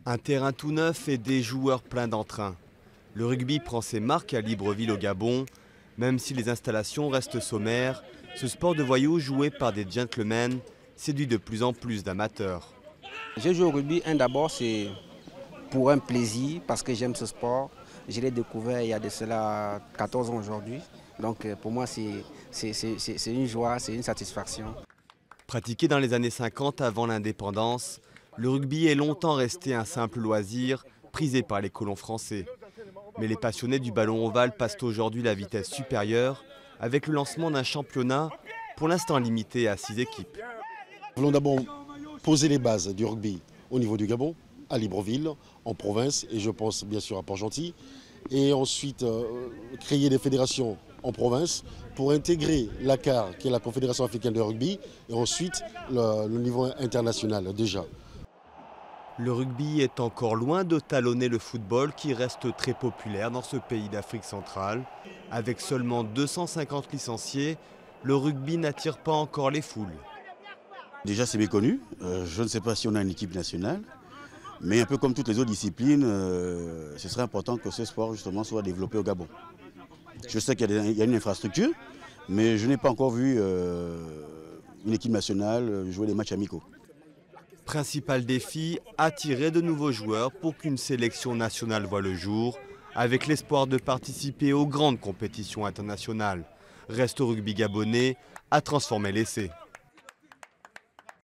Un terrain tout neuf et des joueurs pleins d'entrain. Le rugby prend ses marques à Libreville au Gabon. Même si les installations restent sommaires, ce sport de voyous joué par des gentlemen séduit de plus en plus d'amateurs. J'ai joué au rugby, d'abord c'est pour un plaisir, parce que j'aime ce sport. Je l'ai découvert il y a de cela 14 ans aujourd'hui. Donc pour moi c'est une joie, c'est une satisfaction. Pratiqué dans les années 50 avant l'indépendance, le rugby est longtemps resté un simple loisir prisé par les colons français. Mais les passionnés du ballon ovale passent aujourd'hui la vitesse supérieure avec le lancement d'un championnat pour l'instant limité à 6 équipes. Nous voulons d'abord poser les bases du rugby au niveau du Gabon, à Libreville, en province, et je pense bien sûr à Port-Gentil. Et ensuite créer des fédérations en province pour intégrer l'ACAR, qui est la Confédération africaine de rugby, et ensuite le niveau international déjà. Le rugby est encore loin de talonner le football qui reste très populaire dans ce pays d'Afrique centrale. Avec seulement 250 licenciés, le rugby n'attire pas encore les foules. Déjà c'est méconnu, je ne sais pas si on a une équipe nationale, mais un peu comme toutes les autres disciplines, ce serait important que ce sport justement soit développé au Gabon. Je sais qu'il y a une infrastructure, mais je n'ai pas encore vu une équipe nationale jouer des matchs amicaux. Principal défi, attirer de nouveaux joueurs pour qu'une sélection nationale voie le jour, avec l'espoir de participer aux grandes compétitions internationales. Reste au rugby gabonais à transformer l'essai.